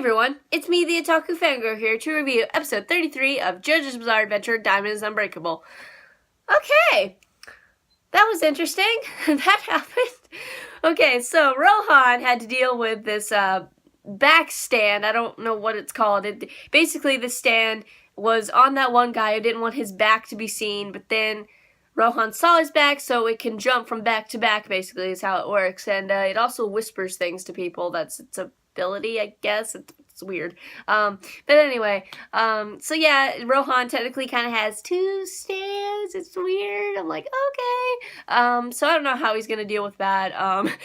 everyone, it's me, the Otaku Fangirl, here to review episode 33 of JoJo's Bizarre Adventure Diamond is Unbreakable. Okay, that was interesting. That happened. Okay, so Rohan had to deal with this back stand. I don't know what it's called. Basically, the stand was on that one guy who didn't want his back to be seen, but then Rohan saw his back, so it can jump from back to back, basically, is how it works. And it also whispers things to people. That's its ability, I guess. It's weird. But anyway, so yeah, Rohan technically kind of has two stands. It's weird. I'm like, okay. So I don't know how he's gonna deal with that.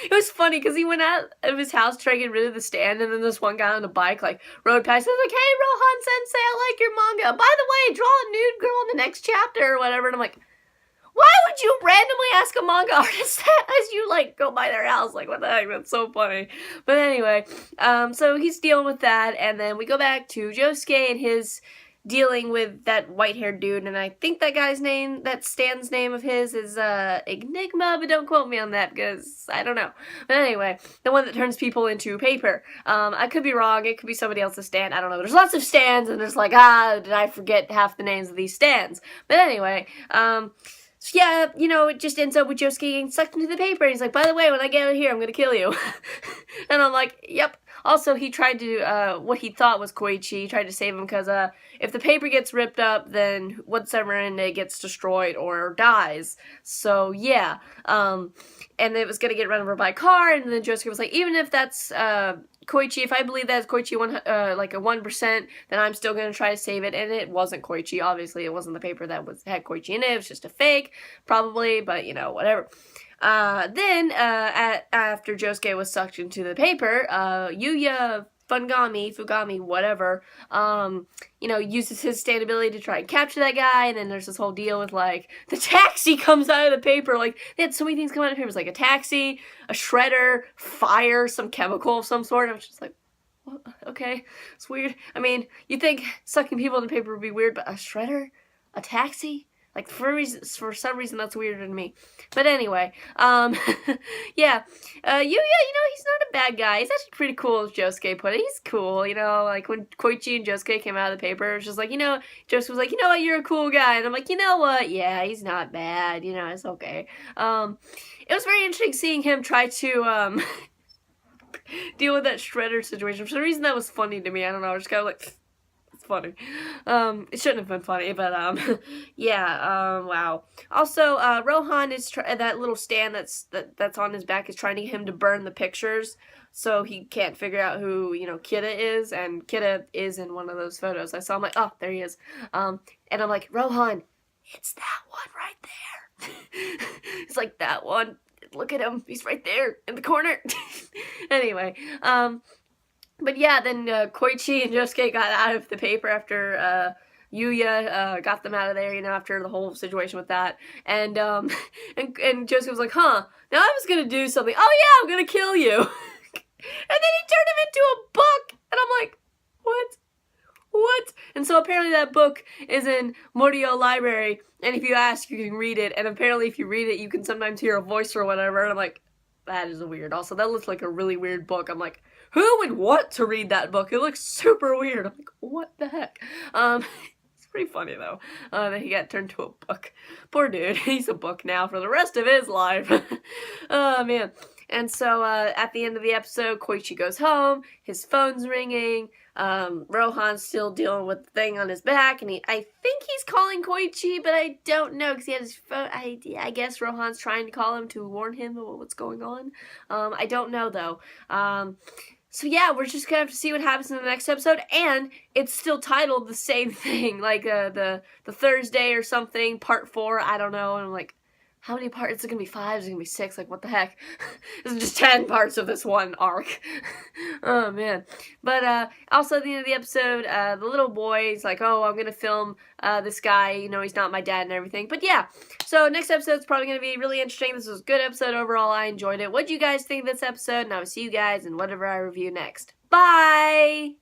It was funny because he went out of his house trying to get rid of the stand, and then this one guy on a bike like rode past. I was like, hey, Rohan Sensei, I like your manga. By the way, draw a nude girl in the next chapter or whatever. And I'm like, why would you randomly ask a manga artist that as you, like, go by their house? Like, what the heck? That's so funny. But anyway, so he's dealing with that, and then we go back to Josuke and his dealing with that white-haired dude, and I think that guy's name, that Stan's name of his is, Enigma, but don't quote me on that, because I don't know. But anyway, the one that turns people into paper. I could be wrong, it could be somebody else's stand, I don't know. There's lots of stands, and there's like, did I forget half the names of these stands? But anyway, so yeah, you know, it just ends up with Josuke getting sucked into the paper, and he's like, by the way, when I get out of here, I'm gonna kill you. And I'm like, yep. Also, he tried to, what he thought was Koichi, he tried to save him, because, if the paper gets ripped up, then whatever in it gets destroyed or dies. So, yeah. And it was gonna get run over by a car, and then Josuke was like, even if that's, Koichi, if I believe that's Koichi like a 1%, then I'm still going to try to save it, and it wasn't Koichi, obviously, it wasn't the paper that had Koichi in it, it was just a fake, probably, but, you know, whatever. Then, after Josuke was sucked into the paper, Yuya Fugami, whatever, you know, uses his stand ability to try and capture that guy, and then there's this whole deal with, like, the taxi comes out of the paper, like, they had so many things come out of the paper, it was like a taxi, a shredder, fire, some chemical of some sort, and I was just like, what? Okay, it's weird. I mean, you'd think sucking people in the paper would be weird, but a shredder? A taxi? Like, for some reason, that's weirder to me. But anyway, yeah. Yuya, you know, he's not a bad guy. He's actually pretty cool, as Josuke put it. He's cool, you know, like, when Koichi and Josuke came out of the paper, it was just like, you know, Josuke was like, you know what, you're a cool guy. And I'm like, you know what, yeah, he's not bad, you know, it's okay. It was very interesting seeing him try to, deal with that shredder situation. For some reason, that was funny to me. I don't know, I was just kind of like, funny. It shouldn't have been funny, but, yeah, wow. Also, Rohan is, that little stand that's on his back is trying to get him to burn the pictures, so he can't figure out who, you know, Kida is, and Kida is in one of those photos. I saw him, like, oh, there he is. And I'm like, Rohan, it's that one right there. It's like, that one. Look at him. He's right there in the corner. Anyway, but yeah, then Koichi and Josuke got out of the paper after Yuya got them out of there, you know, after the whole situation with that. And and Josuke was like, huh, now I was gonna do something. Oh yeah, I'm gonna kill you. And then he turned him into a book. And I'm like, what? What? And so apparently that book is in Morio Library, and if you ask, you can read it, and apparently if you read it, you can sometimes hear a voice or whatever, and I'm like, that is weird. Also, that looks like a really weird book. I'm like, who would want to read that book? It looks super weird. I'm like, what the heck? It's pretty funny, though, that he got turned to a book. Poor dude. He's a book now for the rest of his life. Oh, man. And so, at the end of the episode, Koichi goes home, his phone's ringing, Rohan's still dealing with the thing on his back, and I think he's calling Koichi, but I don't know, because he had his phone, I guess Rohan's trying to call him to warn him about what's going on. I don't know, though. So yeah, we're just gonna have to see what happens in the next episode, and it's still titled the same thing, like, the Thursday or something, part 4, I don't know, and I'm like, how many parts? Is it gonna be 5? Is it gonna be 6? Like, what the heck? This is just 10 parts of this one arc. Oh, man. But, also at the end of the episode, the little boy's like, oh, I'm gonna film, this guy, you know, he's not my dad and everything. But yeah, so next episode's probably gonna be really interesting. This was a good episode overall. I enjoyed it. What'd you guys think of this episode? And I will see you guys in whatever I review next. Bye!